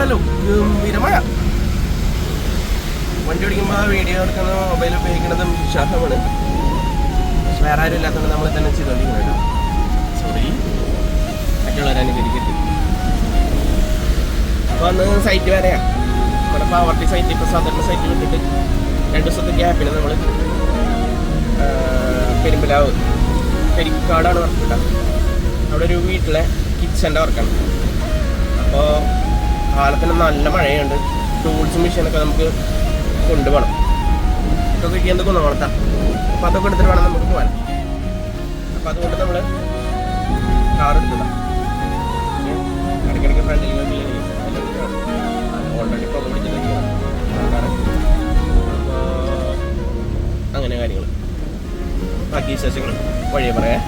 ഉണ്ടല്ലോ ഗംഭീരമഴ. വണ്ടി ഓടിക്കുമ്പോൾ വീഡിയോ എടുക്കുന്ന മൊബൈൽ ഉപയോഗിക്കുന്നതും വിശ്വാസമാണ്. പക്ഷെ വേറെ ആരും ഇല്ലാത്തതുകൊണ്ട് നമ്മൾ തന്നെ ചെയ്തുകൊണ്ടിരിക്കുന്നുണ്ടോ. സോറി, മറ്റുള്ളവരെ അനുകരിക്കരുത്. അപ്പോൾ അന്ന് സൈറ്റ് വരെയാണ് നമ്മുടെ പാവർട്ടി സൈറ്റ്. ഇപ്പോൾ സാധാരണ സൈറ്റ് വിട്ടിട്ട് 2 ദിവസത്തെ ഗ്യാപ്പിന് നമ്മൾ പെരുമ്പലാവ് പെരിക്കാടാണ് വർക്ക് കിട്ടുക. അവിടെ ഒരു വീട്ടിലെ കിച്ചൻ്റെ വർക്കാണ്. അപ്പോൾ കാലത്തിന് നല്ല മഴയുണ്ട്. ടൂൾസും മെഷീനൊക്കെ നമുക്ക് കൊണ്ടുപോകണം. ഇതൊക്കെ എന്തൊക്കെ കൊണ്ടുപോകണം. അപ്പോൾ അതൊക്കെ എടുത്തിട്ട് വേണം നമുക്ക് പോകാൻ. അപ്പോൾ അതുകൊണ്ട് നമ്മൾ കാർ എടുത്തതാണ്. ഇടയ്ക്കിടയ്ക്ക് ഫ്രണ്ടിൽ ഓൾറെഡി ഇപ്പോൾ പിടിച്ചിട്ടിരിക്കണം. അപ്പോൾ അങ്ങനെ കാര്യങ്ങൾ. ബാക്കി വിശേഷങ്ങൾ വഴിയെ പറയാം.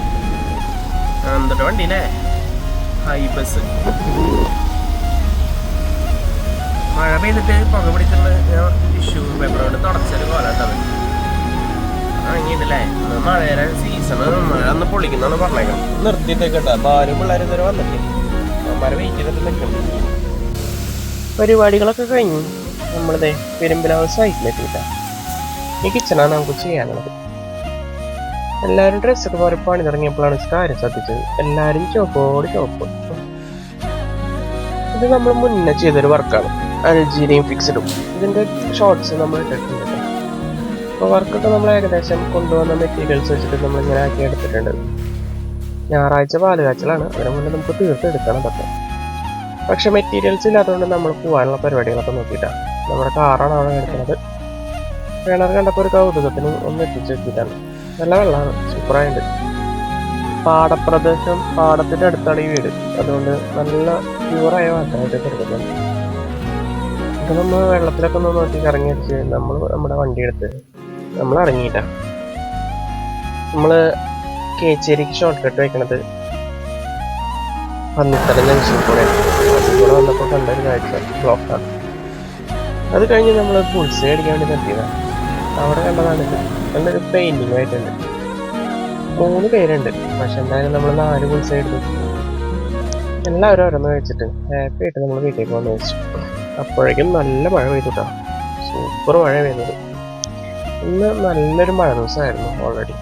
എന്തൊക്കെ വണ്ടിയില്ലേ, ഹൈ ബസ്. മഴ പെയ്തിട്ട് പുക പിടിച്ചിട്ടുള്ള ടിഷ്യൂ പേപ്പർ കൊണ്ട് തുടച്ചൊരു കോലാട്ടത് അങ്ങനെയല്ലേ. മഴയുടെ സീസണ് മഴ അന്ന് പൊളിക്കുന്നതാണ് പറഞ്ഞേക്കാം. നിർത്തിയിട്ടേക്കട്ടെ. അപ്പോൾ ആരും പിള്ളേർ ഇതുവരെ വന്നിട്ട് അമ്മമാരെ വെയിറ്റ് ചെയ്തിട്ട് നിൽക്കുന്നു. പരിപാടികളൊക്കെ കഴിഞ്ഞു. നമ്മളിതേ പെരുമ്പലാവ് സൈറ്റിലെത്തിയിട്ടാ. ഈ കിച്ചണാണ് നമുക്ക് ചെയ്യാനുള്ളത്. എല്ലാവരും ഡ്രസ്സൊക്കെ പോലെ പണി തുടങ്ങിയപ്പോഴാണ് കാര്യം ശ്രദ്ധിച്ചത്. എല്ലാവരും ചുവപ്പോട് ചുവപ്പ്. ഇത് നമ്മൾ മുന്നേ ചെയ്തൊരു വർക്കാണ്, അൽജീരിയയും ഫിക്സഡും. ഇതിൻ്റെ ഷോർട്സ് നമ്മൾ ഇട്ടിട്ടുണ്ട്. അപ്പോൾ വർക്കൊക്കെ നമ്മൾ ഏകദേശം കൊണ്ടുവന്ന മെറ്റീരിയൽസ് വെച്ചിട്ട് നമ്മളിങ്ങനെ ആക്കി എടുത്തിട്ടുണ്ട്. ഞായറാഴ്ച പാലുകാച്ചലാണ്, അതിന് മുന്നേ നമുക്ക് തീർത്തെടുക്കണം അതൊക്കെ. പക്ഷെ മെറ്റീരിയൽസ് ഇല്ലാത്തതുകൊണ്ട് നമ്മൾ പോകാനുള്ള പരിപാടികളൊക്കെ നോക്കിയിട്ടാണ്. നമ്മുടെ കാറാണ് അവിടെ എടുക്കുന്നത്. കിണർ കണ്ടപ്പോൾ ഒരു കൗതുകത്തിന് ഒന്ന് എത്തിച്ച് വെച്ചിട്ടാണ്. നല്ല വെള്ളമാണ്, സൂപ്പറായിട്ട്. പാടപ്രദേശം, പാടത്തിൻ്റെ അടുത്താണ് ഈ വീട്. അതുകൊണ്ട് നല്ല പ്യൂറായ വാട്ടറായിട്ട് എടുക്കുന്നുണ്ട്. ഇത് നമ്മൾ വെള്ളത്തിലൊക്കെ ഒന്ന് നോക്കി കറങ്ങി അടിച്ച് നമ്മൾ നമ്മുടെ വണ്ടി എടുത്ത് നമ്മൾ ഇറങ്ങിയിട്ടാണ്. നമ്മൾ കേച്ചേരിക്ക് ഷോർട്ട് കട്ട് വയ്ക്കണത് പന്നിത്തല ജംഗ്ഷൻ കൂടെ വന്നപ്പോൾ കണ്ടൊരു കാഴ്ച ബ്ലോക്കാണ്. അത് കഴിഞ്ഞ് നമ്മൾ പുൾസേ അടിക്കാൻ വേണ്ടി നിർത്തിയതാണ്. അവിടെ കണ്ടതാണിത്. നല്ലൊരു പെയിൻറ്റിങ് ആയിട്ടുണ്ട്. 3 പേരുണ്ട്. പക്ഷെ എന്തായാലും നമ്മൾ 4 പുൾസേ എടുത്തു. എല്ലാവരും ഓരോന്ന് വെച്ചിട്ട് ഹാപ്പി ആയിട്ട് നമ്മൾ വീട്ടിലേക്ക് വന്ന് വെച്ചു. അപ്പോഴേക്കും നല്ല മഴ പെയ്തുട്ടാ. സൂപ്പർ മഴ പെയ്തത്. ഇന്ന് നല്ലൊരു മഴ ദിവസമായിരുന്നു ഓൾറെഡി.